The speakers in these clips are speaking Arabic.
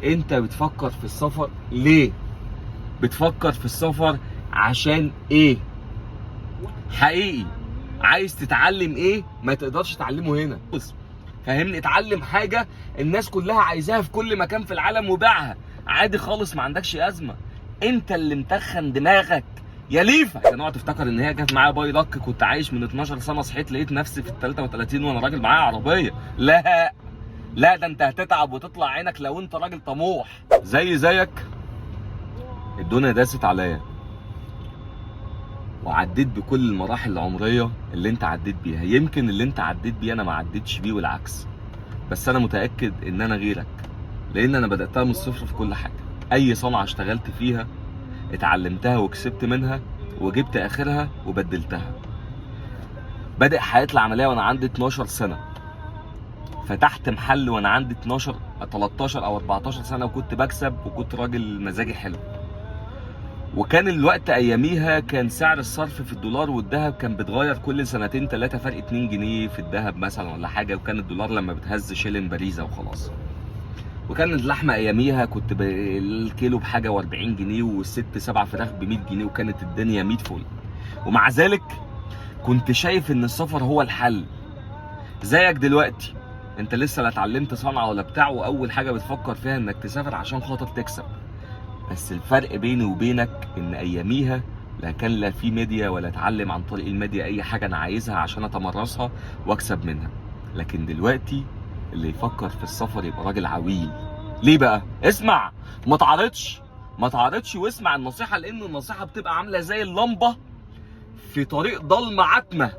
انت بتفكر في السفر ليه؟ بتفكر في السفر عشان ايه؟ حقيقي عايز تتعلم ايه ما تقدرش تعلمه هنا. بص فاهمني، اتعلم حاجه الناس كلها عايزاها في كل مكان في العالم وبيعها عادي خالص، ما عندكش ازمه. انت اللي متخن دماغك يا ليفا. كان اوعى تفتكر ان هي جت معايا باي لك، كنت عايش من 12 سنه صحيت لقيت نفسي في ال 33 وانا راجل معايا عربيه. لا لا، ده انت هتتعب وتطلع عينك لو انت راجل طموح. زيك الدنيا داست عليا وعديت بكل المراحل العمريه اللي انت عديت بيها. يمكن اللي انت عديت بيه انا ما عديتش بيه والعكس، بس انا متاكد ان انا غيرك، لان انا بداتها من الصفر في كل حاجه. اي صنعه اشتغلت فيها اتعلمتها وكسبت منها وجبت اخرها وبدلتها. بادئ حياتي العمليه وانا عندي 12 سنه، فتحت محل وانا عندي 13 او 14 سنه وكنت بكسب وكنت راجل مزاجي حلو. وكان الوقت اياميها كان سعر الصرف في الدولار والذهب كان بيتغير كل سنتين ثلاثه، فرق 2 جنيه في الذهب مثلا ولا حاجه، وكان الدولار لما بتهز شيلن باريزه وخلاص. وكان اللحمه اياميها كنت الكيلو بحاجه و40 جنيه والست 7 فراخ ب 100 جنيه، وكانت الدنيا 100 فل. ومع ذلك كنت شايف ان السفر هو الحل. زيك دلوقتي انت لسه لا اتعلمت صنعه ولا بتاع، واول حاجه بتفكر فيها انك تسافر عشان خاطر تكسب. بس الفرق بيني وبينك ان اياميها لا في ميديا ولا اتعلم عن طريق الميديا اي حاجه انا عايزها عشان اتمرسها واكسب منها. لكن دلوقتي اللي يفكر في السفر يبقى راجل عويل. ليه بقى؟ اسمع، ما تعارضش واسمع النصيحه، لان النصيحه بتبقى عامله زي اللمبه في طريق ضلمه عتمه،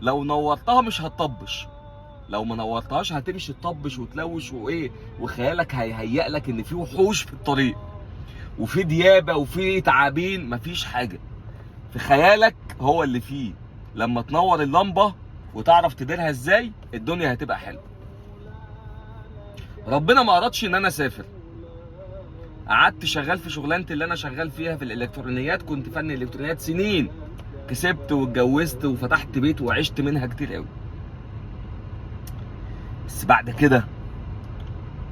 لو نورتها مش هتطبش، لو ما نورتهاش هتمشي تطبش وتلوش وايه، وخيالك هيهيأ لك ان في وحوش في الطريق وفي ديابه وفي تعابين. مفيش حاجه في خيالك هو اللي فيه. لما تنور اللمبه وتعرف تديرها ازاي الدنيا هتبقى حلوه. ربنا ما ارادش ان انا اسافر، قعدت شغال في شغلانتي اللي انا شغال فيها في الالكترونيات، كنت فني الكترونيات سنين، كسبت واتجوزت وفتحت بيت وعشت منها كتير قوي. بس بعد كده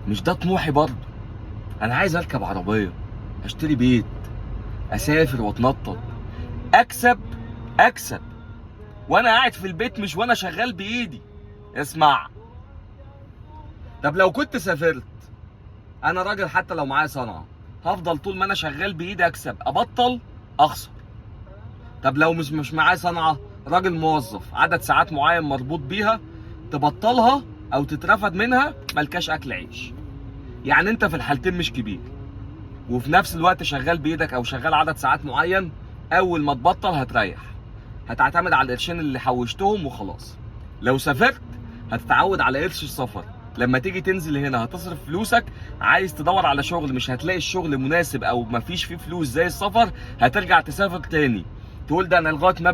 مش ده طموحي برضه. انا عايز اركب عربيه، اشتري بيت، اسافر واتنطط، اكسب وانا قاعد في البيت مش وانا شغال بايدي. اسمع، طب لو كنت سافرت، انا راجل حتى لو معايا صنعه هفضل طول ما انا شغال بايدي اكسب، ابطل اخسر. طب لو مش معايا صنعه، راجل موظف عدد ساعات معين مربوط بيها، تبطلها او تترفد منها ملكاش اكل عيش. يعني انت في الحالتين مش كبير، وفي نفس الوقت شغال بايدك او شغال عدد ساعات معين. اول ما تبطل هتريح، هتعتمد على القرشين اللي حوشتهم وخلاص. لو سافرت هتتعود على قرش السفر، لما تيجي تنزل هنا هتصرف فلوسك، عايز تدور على شغل مش هتلاقي الشغل مناسب او مفيش فيه فلوس زي السفر، هترجع تسافر تاني تقول ده انا لغايه ما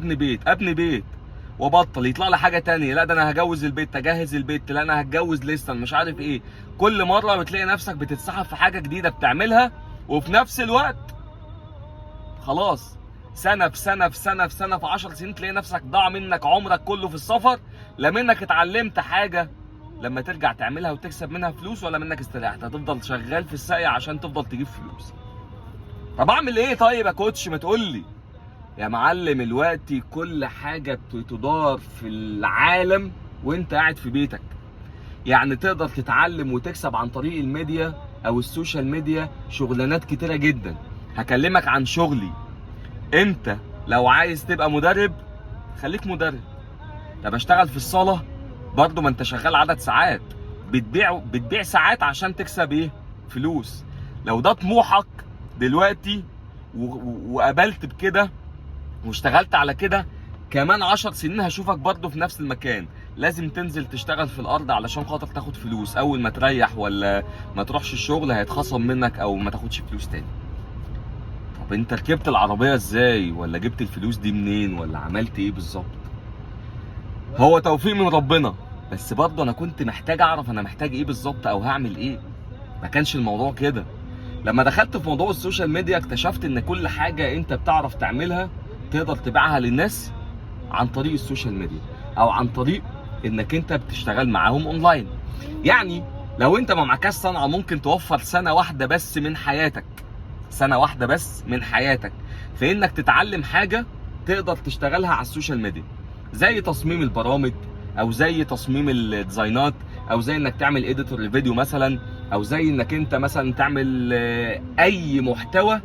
ابني بيت وبطل، يطلع لي حاجه تانية، لا ده انا هجوز البيت، تجهز البيت، لا انا هتجوز لسه مش عارف ايه. كل مره بتلاقي نفسك بتتسحب في حاجه جديده بتعملها، وفي نفس الوقت خلاص سنه في سنه في سنه في سنه في 10 سنين تلاقي نفسك ضاع منك عمرك كله في السفر، لا منك اتعلمت حاجه لما ترجع تعملها وتكسب منها فلوس، ولا منك استريحت. هتفضل شغال في الساقية عشان تفضل تجيب فلوس. طب اعمل ايه طيب يا كوتش؟ ما تقول لي يا معلم. الوقت كل حاجه بتدار في العالم وانت قاعد في بيتك، يعني تقدر تتعلم وتكسب عن طريق الميديا او السوشيال ميديا شغلانات كتيره جدا. هكلمك عن شغلي. انت لو عايز تبقى مدرب خليك مدرب. طب اشتغل في الصاله برضه، ما انت شغال عدد ساعات، بتبيع ساعات عشان تكسب ايه؟ فلوس. لو ده طموحك دلوقتي وقبلت بكده واشتغلت على كده، كمان 10 سنين هشوفك برضه في نفس المكان. لازم تنزل تشتغل في الارض علشان خاطر تاخد فلوس. اول ما تريح ولا ما تروحش الشغل هيتخصم منك او ما تاخدش فلوس تاني. طب انت ركبت العربيه ازاي؟ ولا جبت الفلوس دي منين؟ ولا عملت ايه بالظبط؟ هو توفيق من ربنا، بس برضه انا كنت محتاج اعرف انا محتاج ايه بالظبط او هعمل ايه. ما كانش الموضوع كده. لما دخلت في موضوع السوشيال ميديا اكتشفت ان كل حاجه انت بتعرف تعملها تقدر تبيعها للناس عن طريق السوشيال ميديا، او عن طريق انك انت بتشتغل معاهم اونلاين. يعني لو انت ما معكش صنعه ممكن توفر سنه واحده بس من حياتك، سنه واحده بس من حياتك في انك تتعلم حاجه تقدر تشتغلها على السوشيال ميديا، زي تصميم البرامج، او زي تصميم الديزاينات، او زي انك تعمل اديتور للفيديو مثلا، او زي انك انت مثلا تعمل اي محتوى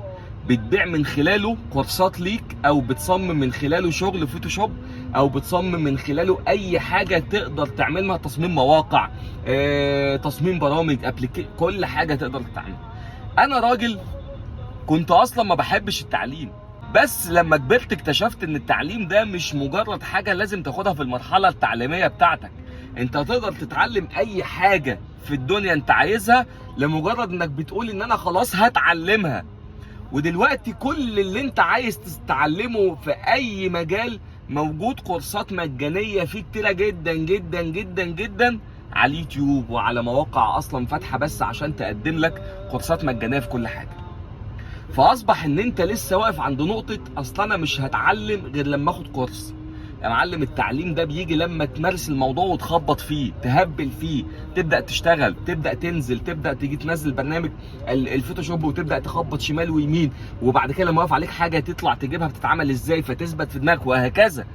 بتبيع من خلاله كورسات ليك، او بتصمم من خلاله شغل فوتوشوب، او بتصمم من خلاله اي حاجه تقدر تعملها، تصميم مواقع، تصميم برامج، كل حاجه تقدر تعملها. انا راجل كنت اصلا ما بحبش التعليم، بس لما كبرت اكتشفت ان التعليم ده مش مجرد حاجه لازم تاخدها في المرحله التعليميه بتاعتك. انت تقدر تتعلم اي حاجه في الدنيا انت عايزها لمجرد انك بتقول ان انا خلاص هتعلمها. ودلوقتي كل اللي انت عايز تتعلمه في اي مجال موجود، كورسات مجانيه فيه كتيره جدا جدا جدا جدا على اليوتيوب وعلى مواقع اصلا فاتحه بس عشان تقدم لك كورسات مجانيه في كل حاجه. فاصبح ان انت لسه واقف عند نقطه اصل انا مش هتعلم غير لما اخد كورس. يا معلم التعليم ده بيجي لما تمارس الموضوع وتخبط فيه، تهبل فيه، تبدا تشتغل، تبدا تنزل، تبدا تيجي تنزل برنامج الفوتوشوب وتبدا تخبط شمال ويمين، وبعد كده لما يقف عليك حاجه تطلع تجيبها بتتعمل ازاي فتثبت في دماغك، وهكذا.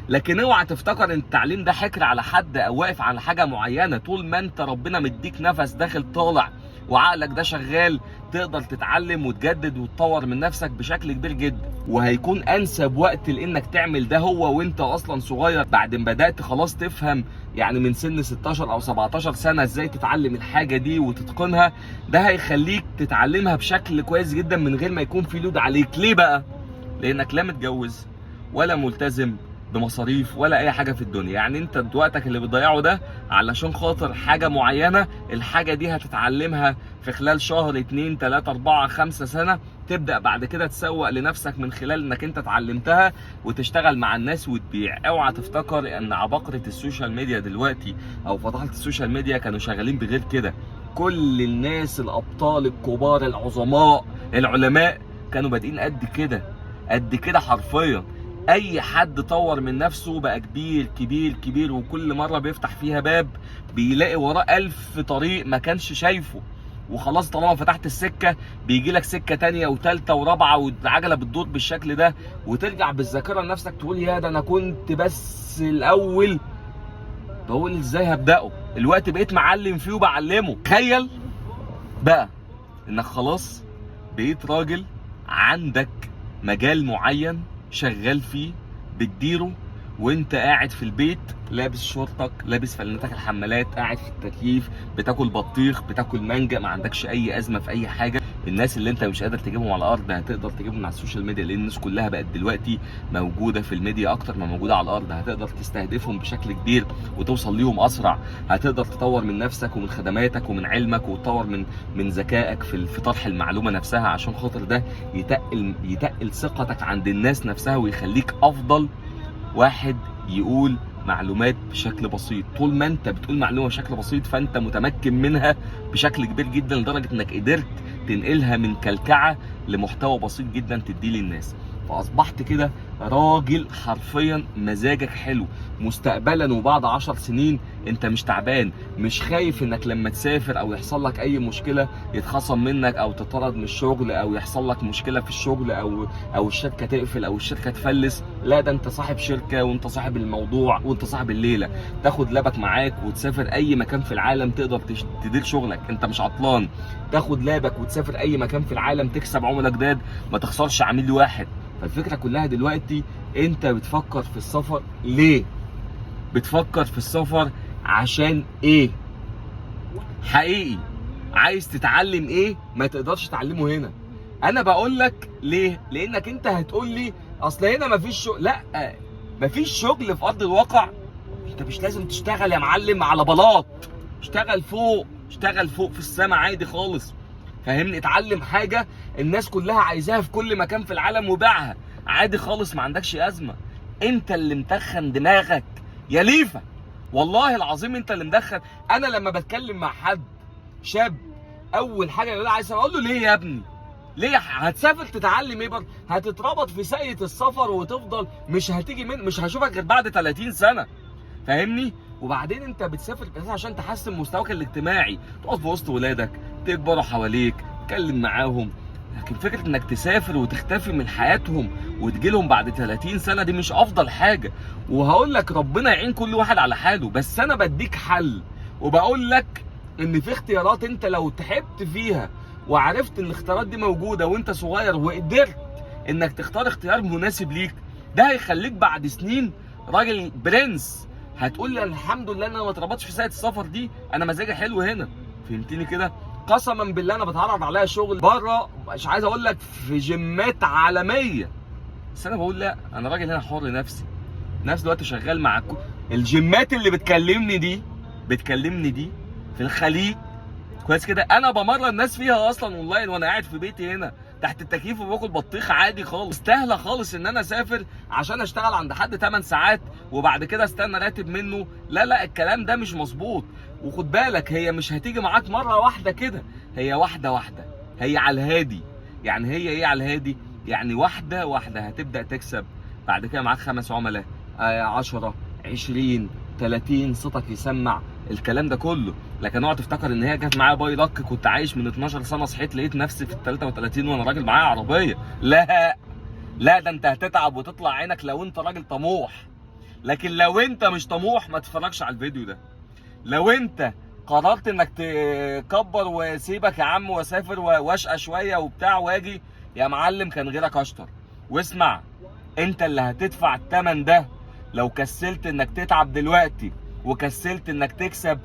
لكن اوعى تفتكر ان التعليم ده حكر على حد او واقف على حاجه معينه. طول ما انت ربنا مديك نفس داخل طالع وعقلك ده شغال تقدر تتعلم وتجدد وتطور من نفسك بشكل كبير جدا. وهيكون انسب وقت لانك تعمل ده هو وانت اصلا صغير، بعد ما بدات خلاص تفهم يعني من سن 16 او 17 سنه ازاي تتعلم الحاجه دي وتتقنها. ده هيخليك تتعلمها بشكل كويس جدا من غير ما يكون في لود عليك. ليه بقى؟ لانك لا متجوز ولا ملتزم بمصاريف ولا اي حاجه في الدنيا. يعني انت وقتك اللي بتضيعه ده علشان خاطر حاجه معينه، الحاجه دي هتتعلمها في خلال شهر 2 3 4 5 سنه، تبدا بعد كده تسوق لنفسك من خلال انك انت اتعلمتها وتشتغل مع الناس وتبيع. اوعى تفتكر ان عباقره السوشيال ميديا دلوقتي او فضحله السوشيال ميديا كانوا شغالين بغير كده. كل الناس الابطال الكبار العظماء العلماء كانوا بادئين قد كده، قد كده حرفيا. اي حد طور من نفسه بقى كبير كبير كبير، وكل مره بيفتح فيها باب بيلاقي وراه 1000 طريق ما كانش شايفه. وخلاص طالما فتحت السكه بيجي لك سكه تانية وثالثه ورابعه، والعجله بتدور بالشكل ده، وترجع بالذاكره لنفسك تقول يا ده انا كنت بس الاول بقول ازاي هبداه، الوقت بقيت معلم فيه وبعلمه. تخيل بقى انك خلاص بقيت راجل عندك مجال معين شغال فيه بتديره، وانت قاعد في البيت لابس شورتك، لابس فانلتك الحمالات، قاعد في التكييف، بتاكل بطيخ، بتاكل مانجا، ما عندكش اي ازمه في اي حاجه. الناس اللي انت مش قادر تجيبهم على الارض هتقدر تجيبهم على السوشيال ميديا، لان الناس كلها بقت دلوقتي موجوده في الميديا اكتر ما موجوده على الارض. هتقدر تستهدفهم بشكل كبير وتوصل ليهم اسرع. هتقدر تطور من نفسك ومن خدماتك ومن علمك، وتطور من ذكائك في طرح المعلومه نفسها، عشان خاطر ده يتقل ثقتك عند الناس نفسها ويخليك افضل واحد يقول معلومات بشكل بسيط. طول ما انت بتقول معلومه بشكل بسيط فانت متمكن منها بشكل كبير جدا، لدرجه انك قدرت تنقلها من كلكعه لمحتوى بسيط جدا تديه للناس. فاصبحت كده راجل حرفيا مزاجك حلو مستقبلا، وبعد 10 سنين انت مش تعبان، مش خايف انك لما تسافر او يحصل لك اي مشكله يتخصم منك او تطرد من الشغل او يحصل لك مشكله في الشغل او الشركه تقفل او الشركه تفلس. لا، ده انت صاحب شركه وانت صاحب الموضوع وانت صاحب الليله. تاخد لابك معاك وتسافر اي مكان في العالم تقدر تدير شغلك، انت مش عطلان. تاخد لابك وتسافر اي مكان في العالم تكسب عملاء جداد، ما تخسرش عميل واحد. فالفكره كلها دلوقتي انت بتفكر في السفر ليه؟ بتفكر في السفر عشان ايه؟ حقيقي عايز تتعلم ايه ما تقدرش تعلمه هنا. انا بقول لك ليه؟ لانك انت هتقول لي اصل هنا مفيش شغل. لا، مفيش شغل في ارض الواقع. انت مش لازم تشتغل يا معلم على بلاط، اشتغل فوق، اشتغل فوق في السماء عادي خالص. فاهمني؟ اتعلم حاجه الناس كلها عايزاها في كل مكان في العالم وبيعها عادي خالص، ما عندكش ازمه. انت اللي متخن دماغك يا ليفا، والله العظيم انت اللي مدخل. انا لما بتكلم مع حد شاب اول حاجه يقول عايز اقول له ليه يا ابني؟ ليه هتسافر تتعلم ايه برضه؟ هتتربط في ساقية السفر وتفضل مش هتيجي مش هشوفك غير بعد 30 سنه. فاهمني؟ وبعدين انت بتسافر بس عشان تحسن مستواك الاجتماعي، تقعد في وسط ولادك، تكبروا حواليك، تتكلم معاهم. لكن فكره انك تسافر وتختفي من حياتهم وتجي لهم بعد 30 سنه دي مش افضل حاجه. وهقول لك ربنا يعين كل واحد على حاله، بس انا بديك حل وبقول لك ان في اختيارات انت لو تعبت فيها وعرفت ان الاختيارات دي موجوده وانت صغير وقدرت انك تختار اختيار مناسب ليك، ده هيخليك بعد سنين راجل برنس. هتقول لي الحمد لله ان انا ما اتربطتش في ساعه السفر دي، انا مزاجي حلو هنا. فهمتني كده؟ قسما بالله انا بتعرض عليا شغل بره، مش عايز اقول لك في جيمات عالميه، بس انا بقول لا، انا راجل هنا حر نفسي. نفس الوقت شغال مع الجيمات اللي بتكلمني دي في الخليج كويس كده، انا بمرن الناس فيها اصلا اونلاين وانا قاعد في بيتي هنا تحت التكييف وباكل بطيخ عادي خالص. استاهله خالص ان انا اسافر عشان اشتغل عند حد 8 ساعات وبعد كده استنى راتب منه. لا الكلام ده مش مظبوط. وخد بالك هي مش هتيجي معاك مره واحده كده، هي واحده، هي على الهادي. يعني هي ايه على الهادي؟ يعني واحده هتبدا تكسب، بعد كده معاك 5 عملاء، 10 20 30، صوتك يسمع، الكلام ده كله. لكن اوعى تفتكر ان هي جت معايا باي لك، كنت عايش من 12 سنه صحيت لقيت نفسي في ال 33 وانا راجل معايا عربيه. لا ده انت هتتعب وتطلع عينك لو انت راجل طموح. لكن لو انت مش طموح ما تتفرجش على الفيديو ده. لو انت قررت انك تكبر وسيبك يا عم واسافر واشقى شويه وبتاع واجي، يا معلم كان غيرك اشطر. واسمع، انت اللي هتدفع الثمن ده لو كسلت انك تتعب دلوقتي وكسلت انك تكسب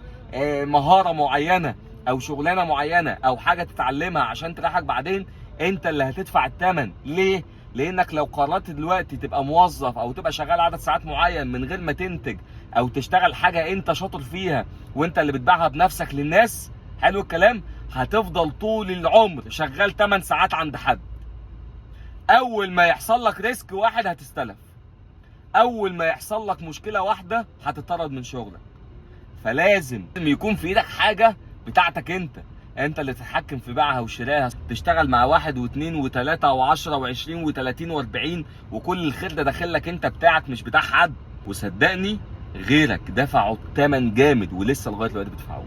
مهارة معينة او شغلانة معينة او حاجة تتعلمها عشان تريحك بعدين. انت اللي هتدفع الثمن. ليه؟ لانك لو قررت دلوقتي تبقى موظف او تبقى شغال عدد ساعات معين من غير ما تنتج، او تشتغل حاجة انت شاطر فيها وانت اللي بتبيعها بنفسك للناس، حلو الكلام، هتفضل طول العمر شغال 8 ساعات عند حد. اول ما يحصل لك ريسك واحد هتستلف، اول ما يحصل لك مشكله واحده هتطرد من شغلك. فلازم يكون في ايدك حاجه بتاعتك انت اللي تتحكم في بيعها وشرائها، تشتغل مع 1 و2 و3 و10 و20 و30 و40، وكل الخير ده داخل لك انت بتاعك مش بتاع حد. وصدقني غيرك دفعوا الثمن جامد ولسه لغايه دلوقتي بيدفعوه.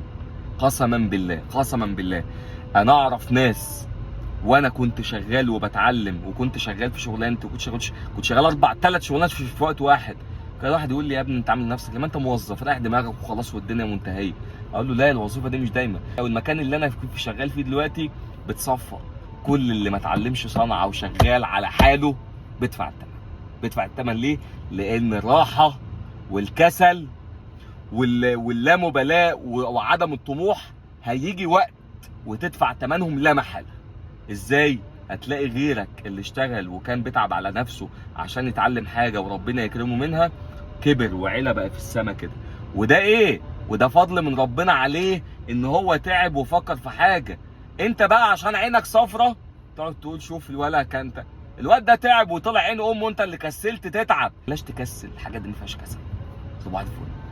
قسما بالله انا اعرف ناس وانا كنت شغال وبتعلم وكنت شغال في شغلانتي كنت شغال 3 شغلانات في وقت واحد. كان واحد يقول لي يا ابني انت عامل نفسك لما انت موظف رايح دماغك وخلاص والدنيا منتهيه. اقول له لا، الوظيفه دي مش دايما. المكان اللي انا شغال فيه دلوقتي بتصفى كل اللي ما اتعلمش صنعه وشغال على حاله بيدفع الثمن. ليه؟ لان الراحه والكسل واللامبالاه وعدم الطموح هيجي وقت وتدفع ثمنهم لا محاله. ازاي؟ هتلاقي غيرك اللي اشتغل وكان بيتعب على نفسه عشان يتعلم حاجه وربنا يكرمه منها كبر وعلا بقى في السما كده. وده ايه؟ وده فضل من ربنا عليه ان هو تعب وفكر في حاجه. انت بقى عشان عينك صفرة تقعد تقول شوف الواد ده تعب وطلع عين امه وانت اللي كسلت تتعب. بلاش تكسل، الحاجه دي ما فيهاش كسل. صباح الفل.